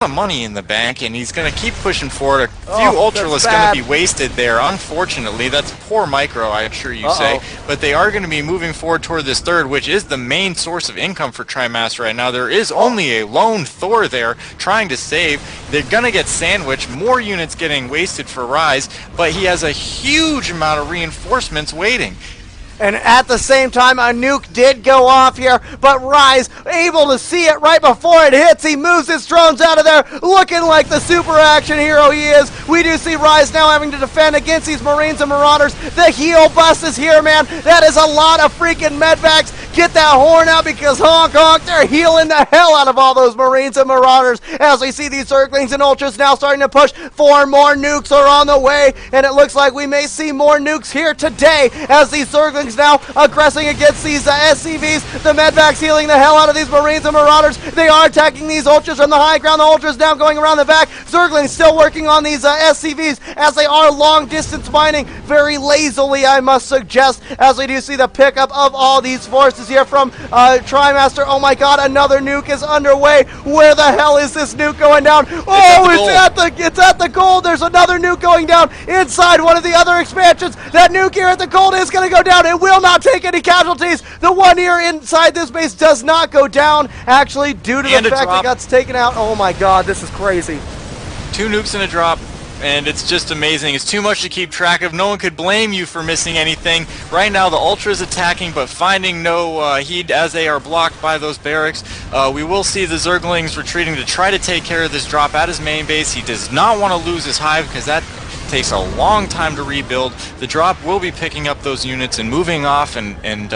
of money in the bank, and he's going to keep pushing forward. A few Ultralists going to be wasted there, unfortunately. That's poor micro, I'm sure you say. But they are going to be moving forward toward this third, which is the main source of income for TriMaster right now. There is only a lone Thor there trying to save. They're going to get sandwiched, more units getting wasted for Ryze, but he has a huge amount of reinforcements waiting. And at the same time, a nuke did go off here, but Ryze able to see it right before it hits. He moves his drones out of there, looking like the super action hero he is. We do see Ryze now having to defend against these Marines and Marauders. The heal bus is here, man. That is a lot of freaking medvacs. Get that horn out because honk honk, they're healing the hell out of all those Marines and Marauders. As we see these Zerglings and Ultras now starting to push. 4 more nukes are on the way, and it looks like we may see more nukes here today as these Zerglings now aggressing against these SCVs. The medvacs healing the hell out of these Marines and Marauders. They are attacking these Ultras from the high ground. The Ultras now going around the back. Zerglings still working on these SCVs as they are long distance mining very lazily, I must suggest, as we do see the pickup of all these forces here from TriMaster. Oh my god, another nuke is underway. Where the hell is this nuke going down? Oh, it's at the gold. There's another nuke going down inside one of the other expansions. That nuke here at the gold is going to go down. It will not take any casualties. The one here inside this base does not go down, actually, due to the fact it got taken out. Oh my god, this is crazy. 2 nukes in a drop, and it's just amazing. It's too much to keep track of. No one could blame you for missing anything. Right now, the Ultra is attacking, but finding no heed as they are blocked by those barracks. We will see the Zerglings retreating to try to take care of this drop at his main base. He does not want to lose his hive because that takes a long time to rebuild. The drop will be picking up those units and moving off, and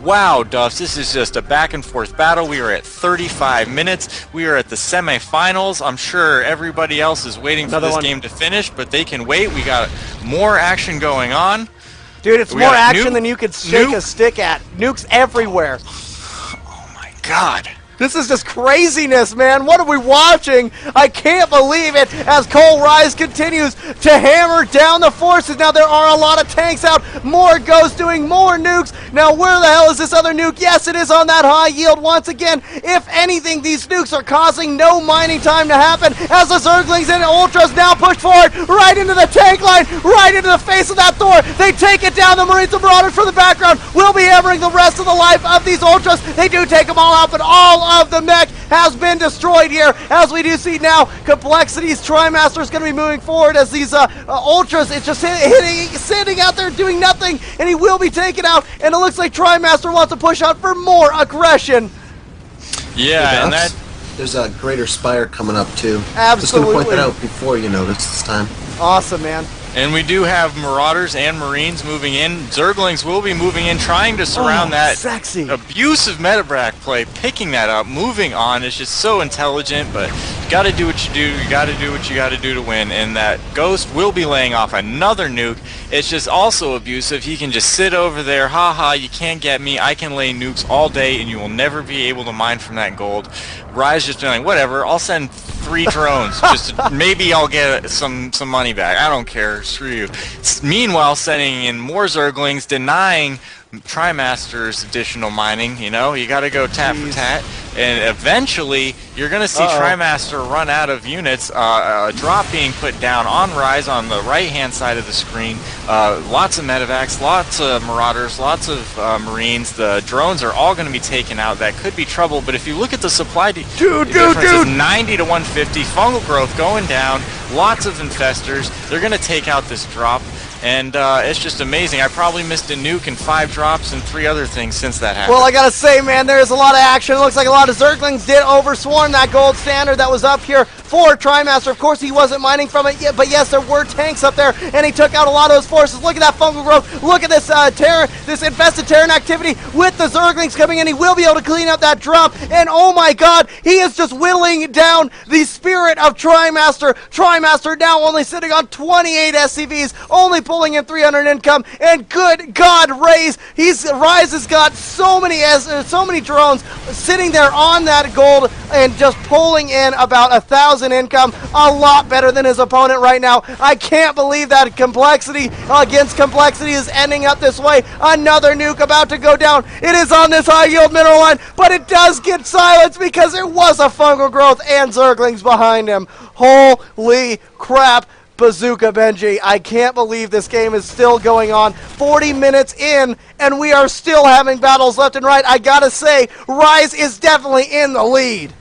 wow, Duffs, this is just a back and forth battle. We are at 35 minutes. We are at the semifinals. I'm sure everybody else is waiting for this game to finish, but they can wait. We got more action going on. Dude, it's more action than you could shake a stick at. Nukes everywhere. Oh my god. This is just craziness, man. What are we watching? I can't believe it as coLRyze continues to hammer down the forces. Now, there are a lot of tanks out. More ghosts doing more nukes. Now, where the hell is this other nuke? Yes, it is on that high yield once again. If anything, these nukes are causing no mining time to happen as the Zerglings and Ultras now push forward right into the tank line, right into the face of that Thor. They take it down. The Marines and Marauders from the background will be hammering the rest of the life of these Ultras. They do take them all out, but all of the mech has been destroyed here, as we do see now Complexity's TriMaster is going to be moving forward as these Ultras, it's just sitting out there doing nothing, and he will be taken out, and it looks like TriMaster wants to push out for more aggression. Yeah, and that... There's a greater spire coming up too. Absolutely. Just going to point that out before you notice this time. Awesome, man. And we do have Marauders and Marines moving in. Zerglings will be moving in, trying to surround that abusive metabrack play, picking that up, moving on. It's just so intelligent, but you got to do what you do. You got to do what you got to do to win. And that Ghost will be laying off another nuke. It's just also abusive. He can just sit over there, haha, you can't get me. I can lay nukes all day, and you will never be able to mine from that gold. Ryze just being like, whatever, I'll send 3 drones. Just to, maybe I'll get some money back. I don't care. Screw you. Meanwhile, sending in more Zerglings, denying TriMaster's additional mining. You know, you got to go tat for tat, and eventually you're going to see TriMaster run out of units. A drop being put down on Ryze on the right-hand side of the screen. Lots of medevacs, lots of Marauders, lots of Marines. The drones are all going to be taken out. That could be trouble, but if you look at the supply difference, is 90 to 150. Fungal growth going down. Lots of infestors. They're going to take out this drop. And it's just amazing. I probably missed a nuke and 5 drops and 3 other things since that happened. Well, I gotta say, man, there's a lot of action. It looks like a lot of Zerglings did overswarm that gold standard that was up here for TriMaster. Of course, he wasn't mining from it yet, but yes, there were tanks up there, and he took out a lot of those forces. Look at that fungal growth. Look at this this infested Terran activity with the Zerglings coming in. He will be able to clean up that drop, and oh my god, he is just whittling down the spirit of TriMaster. TriMaster now only sitting on 28 SCVs, only pulling in 300 income, and good God, Ryze has got so many drones sitting there on that gold and just pulling in about 1,000 income, a lot better than his opponent right now. I can't believe that complexity against complexity is ending up this way. Another nuke about to go down. It is on this high yield mineral line, but it does get silenced because there was a fungal growth and Zerglings behind him. Holy crap, Bazooka Benji. I can't believe this game is still going on. 40 minutes in, and we are still having battles left and right. I gotta say, Ryze is definitely in the lead.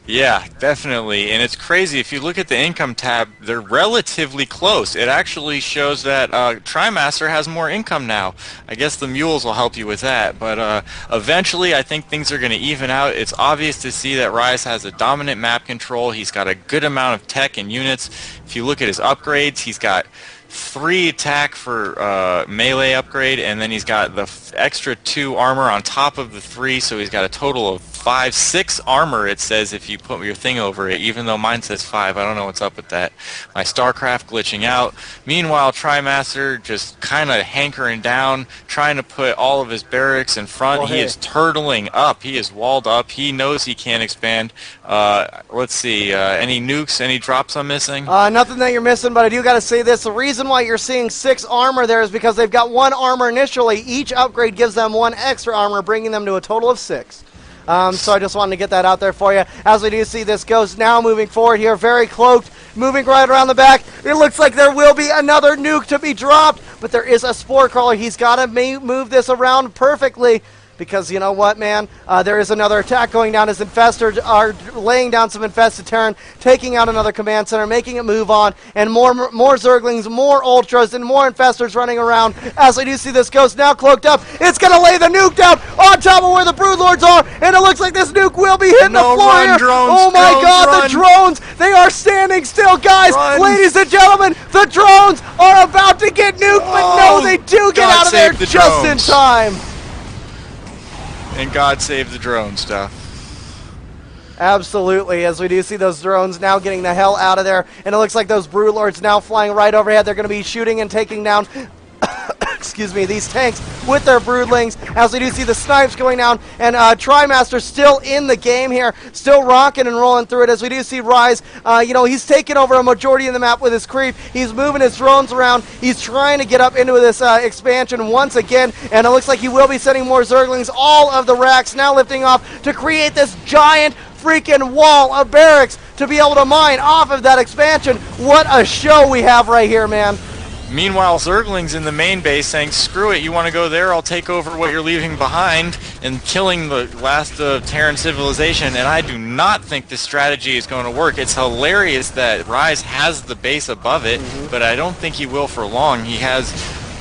Yeah, definitely, and it's crazy. If you look at the income tab, they're relatively close. It actually shows that TriMaster has more income now. I guess the mules will help you with that, but eventually I think things are going to even out. It's obvious to see that Ryze has a dominant map control. He's got a good amount of tech and units. If you look at his upgrades, he's got 3 attack for melee upgrade, and then he's got the extra 2 armor on top of the 3, so he's got a total of 6 armor, it says, if you put your thing over it, even though mine says 5. I don't know what's up with that. My StarCraft glitching out. Meanwhile, TriMaster just kind of hankering down, trying to put all of his barracks in front. Oh, he is turtling up. He is walled up. He knows he can't expand. Let's see. Any nukes? Any drops I'm missing? Nothing that you're missing, but I do got to say this. The reason why you're seeing 6 armor there is because they've got 1 armor initially. Each upgrade gives them 1 extra armor, bringing them to a total of 6. So I just wanted to get that out there for you. As we do see this Ghost now moving forward here, very cloaked, moving right around the back. It looks like there will be another nuke to be dropped, but there is a Spore Crawler. He's got to move this around perfectly. Because you know what, man? There is another attack going down as Infestors are laying down some Infested Terran, taking out another command center, making it move on, and more Zerglings, more Ultras, and more Infestors running around. As I do see this Ghost now cloaked up, it's going to lay the nuke down on top of where the Broodlords are, and it looks like this nuke will be hitting the floor here. Drones, oh my God, run. the drones! They are standing still, guys! Run. Ladies and gentlemen, the drones are about to get nuked, but no, they do get out of there just in time. And God save the drone stuff. Absolutely, as we do see those drones now getting the hell out of there, and it looks like those Broodlords now flying right overhead. They're going to be shooting and taking down excuse me, these tanks with their broodlings, as we do see the snipes going down, and TriMaster still in the game here, still rocking and rolling through it, as we do see Ryze, you know, he's taking over a majority of the map with his creep. He's moving his drones around. He's trying to get up into this expansion once again, and it looks like he will be sending more Zerglings. All of the racks now lifting off to create this giant freaking wall of barracks to be able to mine off of that expansion. What a show we have right here, man. Meanwhile, Zergling's in the main base saying, screw it, you want to go there, I'll take over what you're leaving behind, and killing the last of Terran civilization, and I do not think this strategy is going to work. It's hilarious that Ryze has the base above it, but I don't think he will for long. He has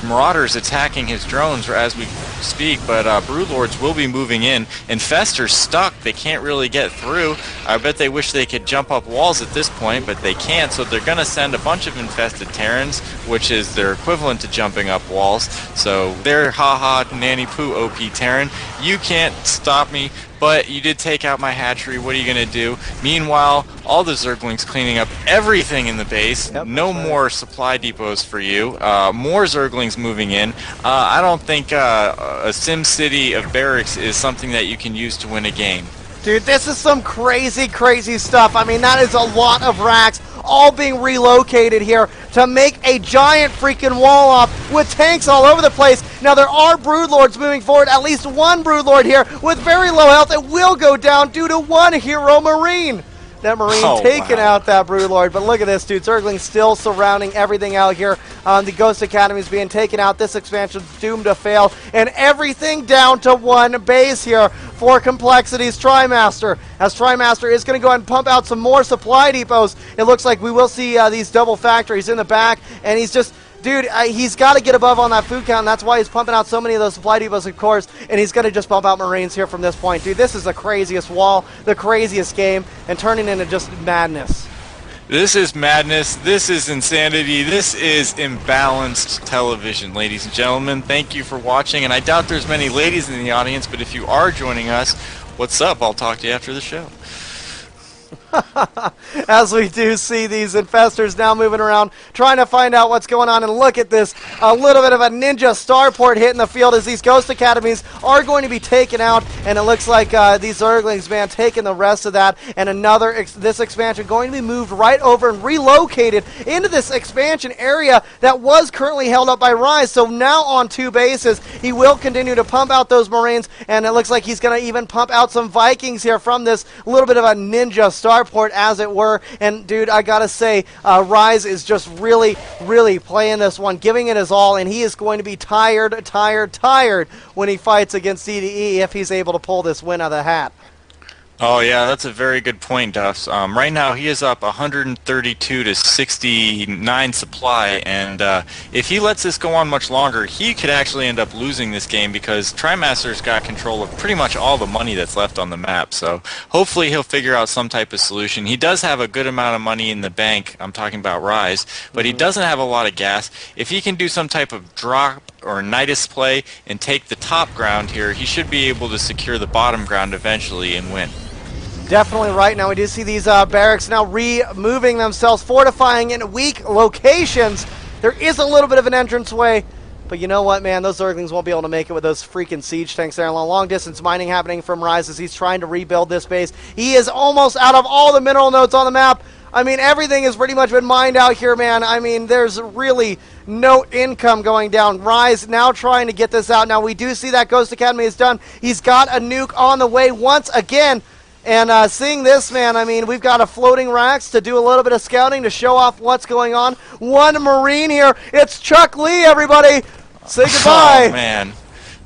Marauders attacking his drones as we speak, but Broodlords will be moving in. Infestors stuck. They can't really get through. I bet they wish they could jump up walls at this point, but they can't, so they're going to send a bunch of infested Terrans, which is their equivalent to jumping up walls. So they're haha nanny poo OP Terran. You can't stop me. But you did take out my hatchery. What are you going to do? Meanwhile, all the Zerglings cleaning up everything in the base. Yep, no more supply depots for you. More Zerglings moving in. I don't think a Sim City of barracks is something that you can use to win a game. Dude, this is some crazy, crazy stuff. I mean, that is a lot of racks all being relocated here to make a giant freaking wall off with tanks all over the place. Now, there are Broodlords moving forward. At least one Broodlord here with very low health. It will go down due to one hero Marine. That Marine taking out that Broodlord. But look at this, dude. Zerglings still surrounding everything out here. The Ghost Academy is being taken out. This expansion's doomed to fail. And everything down to one base here for Complexity's TriMaster. As TriMaster is going to go ahead and pump out some more supply depots. It looks like we will see these double factories in the back. And he's just... Dude, he's got to get above on that food count, and that's why he's pumping out so many of those supply depots, of course, and he's going to just bump out Marines here from this point. Dude, this is the craziest wall, the craziest game, and turning into just madness. This is madness. This is insanity. This is imbalanced television, ladies and gentlemen. Thank you for watching, and I doubt there's many ladies in the audience, but if you are joining us, what's up? I'll talk to you after the show. as we do see these infestors now moving around, trying to find out what's going on. And look at this, a little bit of a ninja starport hitting the field as these Ghost Academies are going to be taken out. And it looks like these Zerglings, man, taking the rest of that. And this expansion going to be moved right over and relocated into this expansion area that was currently held up by Ryze. So now on 2 bases, he will continue to pump out those Marines, and it looks like he's going to even pump out some Vikings here from this little bit of a ninja starport, as it were. And dude, I gotta say, Ryze is just really playing this one, giving it his all, and he is going to be tired when he fights against CDE if he's able to pull this win out of the hat. Oh yeah, that's a very good point, Duffs. Right now he is up 132 to 69 supply, and if he lets this go on much longer, he could actually end up losing this game because TriMaster's got control of pretty much all the money that's left on the map. So hopefully he'll figure out some type of solution. He does have a good amount of money in the bank, I'm talking about Ryze, but he doesn't have a lot of gas. If he can do some type of drop or Nidus play and take the top ground here, he should be able to secure the bottom ground eventually and win. Definitely right. Now we do see these barracks now removing themselves, fortifying in weak locations. There is a little bit of an entranceway, but you know what, man? Those Zerglings won't be able to make it with those freaking siege tanks there. Long distance mining happening from Ryze as he's trying to rebuild this base. He is almost out of all the mineral nodes on the map. I mean, everything has pretty much been mined out here, man. I mean, there's really no income going down. Ryze now trying to get this out. Now we do see that Ghost Academy is done. He's got a nuke on the way once again. And seeing this, man, I mean, we've got a floating racks to do a little bit of scouting to show off what's going on. One Marine here. It's Chuck Lee, everybody. Say goodbye. Oh, man.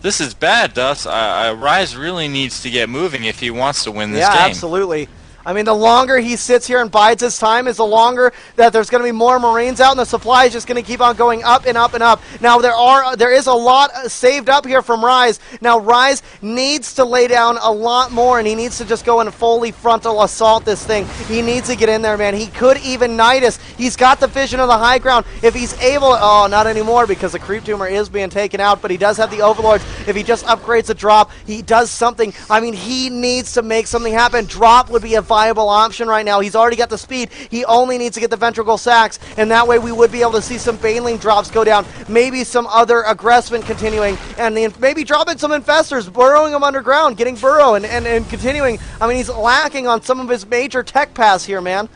This is bad, Dust. Ryze really needs to get moving if he wants to win this game. Yeah, absolutely. I mean, the longer he sits here and bides his time is the longer that there's going to be more Marines out, and the supply is just going to keep on going up and up and up. Now, there is a lot saved up here from Ryze. Now, Ryze needs to lay down a lot more, and he needs to just go and fully frontal assault this thing. He needs to get in there, man. He could even Nidus. He's got the vision of the high ground. If he's able, oh, not anymore because the creep tumor is being taken out, but he does have the overlords. If he just upgrades a drop, he does something. I mean, he needs to make something happen. Drop would be a viable option right now. He's already got the speed. He only needs to get the ventricle sacks, and that way we would be able to see some baneling drops go down, maybe some other aggressment continuing, and maybe dropping some infestors, burrowing them underground, getting burrow, and continuing. I mean, he's lacking on some of his major tech paths here, man.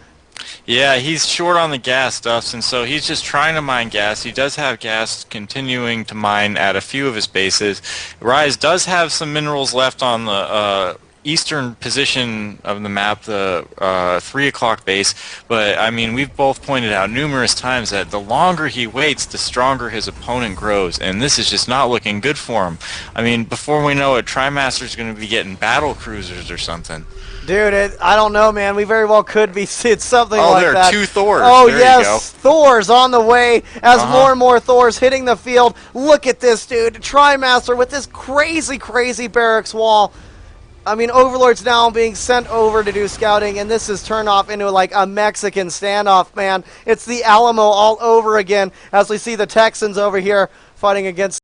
Yeah, he's short on the gas stuff, and so he's just trying to mine gas. He does have gas continuing to mine at a few of his bases. Ryze does have some minerals left on the eastern position of the map, the 3 o'clock base, but I mean, we've both pointed out numerous times that the longer he waits, the stronger his opponent grows, and this is just not looking good for him. I mean, before we know it, TriMaster's going to be getting battle cruisers or something. Dude, I don't know, man. We very well could be seeing something like that. Oh, there are 2 Thors. Oh, there yes, you go. Thors on the way as more and more Thors hitting the field. Look at this, dude. TriMaster with this crazy barracks wall. I mean, Overlord's now being sent over to do scouting, and this is turned off into like a Mexican standoff, man. It's the Alamo all over again as we see the Texans over here fighting against